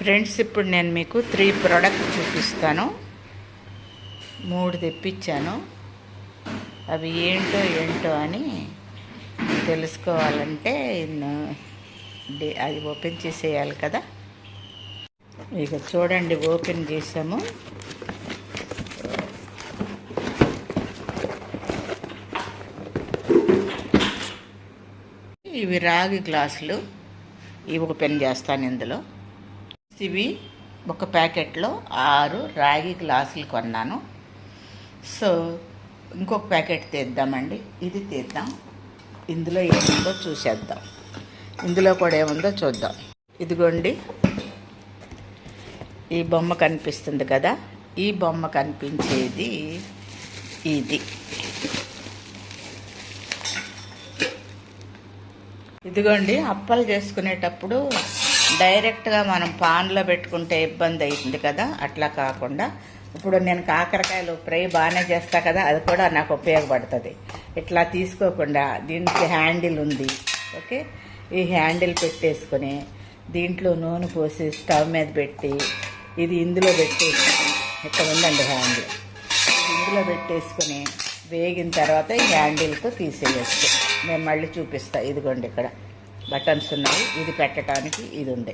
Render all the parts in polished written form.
Friends, ఇప్పుడు నేను మీకు 3 ప్రోడక్ట్ చూపిస్తాను. 3 తెప్పించాను. అవి ఏంటో అని తెలుసుకోవాలంటే అది ఓపెన్ చేసేయాలి కదా. ఇక చూడండి, ఓపెన్ చేసాము. ఇవి రాగి గ్లాసులు. ఇవి ఓపెన్ చేస్తాను. ఇందులో ఇవి ఒక ప్యాకెట్లో 6 రాగి గ్లాసులు కొన్నాను. సో ఇంకొక ప్యాకెట్ తీద్దామండి. ఇది తీద్దాం. ఇందులో ఏముందో చూసేద్దాం. ఇందులో కూడా ఏముందో చూద్దాం. ఇదిగోండి, ఈ బొమ్మ కనిపిస్తుంది కదా. ఈ బొమ్మ కనిపించేది ఇది. ఇదిగోండి, అప్పలు చేసుకునేటప్పుడు డైరెక్ట్గా మనం పాన్లో పెట్టుకుంటే ఇబ్బంది అవుతుంది కదా. అట్లా కాకుండా ఇప్పుడు నేను కాకరకాయలు ఫ్రై బాగానే చేస్తా కదా, అది కూడా నాకు ఉపయోగపడుతుంది. ఇట్లా తీసుకోకుండా దీనికి హ్యాండిల్ ఉంది. ఓకే, ఈ హ్యాండిల్ పెట్టేసుకొని దీంట్లో నూనె పోసి స్టవ్ మీద పెట్టి ఇది ఇందులో పెట్టేసి, ఇక్కడ ఉందండి హ్యాండిల్, ఇది ఇందులో పెట్టేసుకొని వేగిన తర్వాత ఈ హ్యాండిల్తో తీసేయచ్చు. నేను మళ్ళీ చూపిస్తాను. ఇదిగోండి, ఇక్కడ బటన్స్ ఉన్నాయి. ఇది పెట్టడానికి ఇది ఉంది.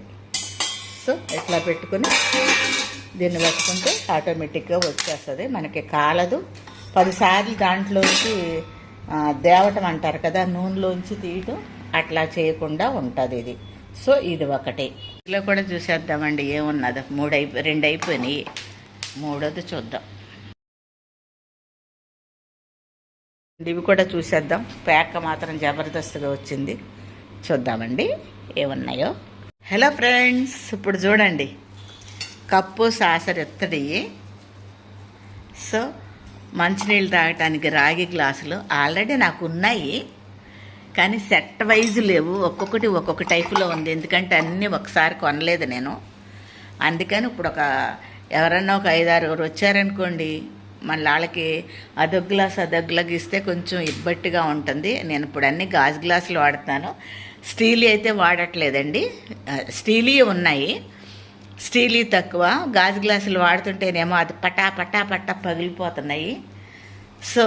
సో ఇట్లా పెట్టుకుని దీన్ని పెట్టుకుంటే ఆటోమేటిక్గా వచ్చేస్తుంది. మనకి కాలదు. 10 సార్లు దాంట్లోంచి దేవటం అంటారు కదా, నూనెలోంచి తీయటం అట్లా చేయకుండా ఉంటుంది ఇది. సో ఇది ఒకటి. ఇలా కూడా చూసేద్దామండి ఏమున్నదో. 2 అయిపోయినాయి. 3వది చూద్దాం. ఇవి కూడా చూసేద్దాం. ప్యాక్ మాత్రం జబర్దస్త్గా వచ్చింది. చూద్దామండి ఏమున్నాయో. హలో ఫ్రెండ్స్, ఇప్పుడు చూడండి, కప్పు సాసర్ ఎత్తడి. సో మంచినీళ్ళు తాగటానికి రాగి గ్లాసులు ఆల్రెడీ నాకు ఉన్నాయి, కానీ సెట్ వైజ్ లేవు. ఒక్కొక్కటి ఒక్కొక్క టైపులో ఉంది. ఎందుకంటే అన్నీ ఒకసారి కొనలేదు నేను. అందుకని ఇప్పుడు ఎవరన్నా ఒక 5-6 వచ్చారనుకోండి, మళ్ళీ వాళ్ళకి అదొక గ్లాస్ ఇస్తే కొంచెం ఇబ్బట్టిగా ఉంటుంది. నేను ఇప్పుడు అన్ని గాజు గ్లాసులు వాడుతాను. స్టీలీ అయితే వాడట్లేదండి. స్టీలీ ఉన్నాయి, స్టీలీ తక్కువ. గాజు గ్లాసులు వాడుతుంటేనేమో అది పటా పటా పట్టా పగిలిపోతున్నాయి. సో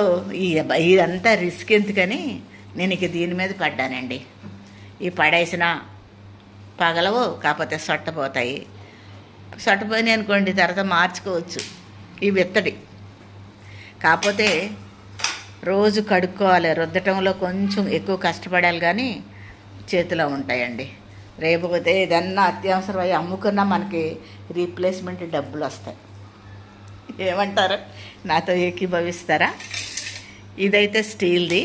ఇదంతా రిస్క్ ఎందుకని నేను ఇక దీని మీద పడ్డానండి. ఈ పడేసిన పగలవు, కాకపోతే సొట్టపోతాయి. సొట్టపోయినాయి అనుకోండి, తర్వాత మార్చుకోవచ్చు. ఇవి ఎత్తడి, కాకపోతే రోజు కడుక్కోవాలి. రుద్దటంలో కొంచెం ఎక్కువ కష్టపడాలి, కానీ చేతిలో ఉంటాయండి. రేపుపోతే ఏదన్నా అత్యవసరమై అమ్ముకున్నా మనకి రీప్లేస్మెంట్ డబ్బులు వస్తాయి. ఏమంటారు? నాతో ఏకీభవిస్తారా? ఇదైతే స్టీల్ది.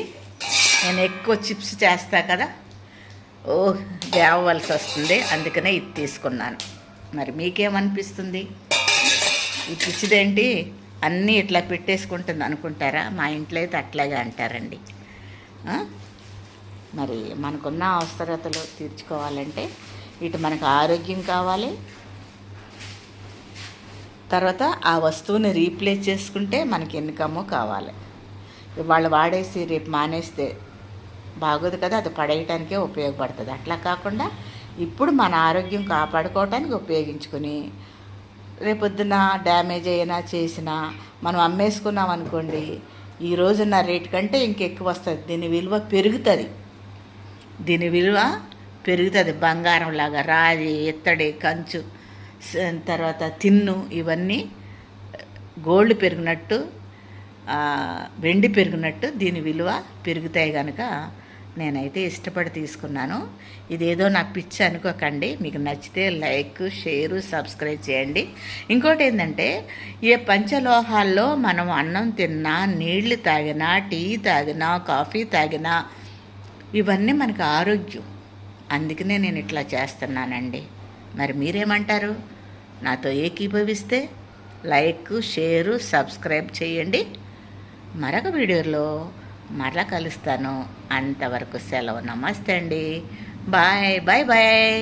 నేను ఎక్కువ చిప్స్ చేస్తా కదా, దేవవలసి వస్తుంది. అందుకనే ఇది తీసుకున్నాను. మరి మీకేమనిపిస్తుంది? ఈ పిచ్చిదేంటి అన్నీ ఇట్లా పెట్టేసుకుంటుంది అనుకుంటారా? మా ఇంట్లో అయితే అట్లాగే అంటారండి. మరి మనకున్న అవసరతలు తీర్చుకోవాలంటే ఇటు మనకు ఆరోగ్యం కావాలి, తర్వాత ఆ వస్తువుని రీప్లేస్ చేసుకుంటే మనకి ఇన్కమ్ కావాలి. వాళ్ళు వాడేసి రేపు మానేస్తే బాగోదు కదా, అది పడేయటానికే ఉపయోగపడుతుంది. అట్లా కాకుండా ఇప్పుడు మన ఆరోగ్యం కాపాడుకోవటానికి ఉపయోగించుకొని రేపొద్దున డ్యామేజ్ అయినా చేసినా మనం అమ్మేసుకున్నాం అనుకోండి, ఈ రోజున్న రేటు కంటే ఇంకెక్కువ వస్తుంది. దీని విలువ పెరుగుతుంది. బంగారంలాగా రాగి, ఇత్తడి, కంచు, తర్వాత తిన్ను, ఇవన్నీ గోల్డ్ పెరిగినట్టు, వెండి పెరిగినట్టు దీని విలువ పెరుగుతాయి. కనుక నేనైతే ఇష్టపడి తీసుకున్నాను. ఇదేదో నాకు పిచ్చి అనుకోకండి. మీకు నచ్చితే లైక్, షేరు, సబ్స్క్రైబ్ చేయండి. ఇంకోటి ఏంటంటే, ఏ పంచలోహాల్లో మనం అన్నం తిన్నా, నీళ్లు తాగినా, టీ తాగినా, కాఫీ తాగినా ఇవన్నీ మనకు ఆరోగ్యం. అందుకనే నేను ఇట్లా చేస్తున్నానండి. మరి మీరేమంటారు? నాతో ఏకీభవిస్తే లైక్, షేరు, సబ్స్క్రైబ్ చేయండి. మరొక వీడియోలో మరలా కలుస్తాను. అంతవరకు సెలవు. నమస్తే అండి. Bye bye bye.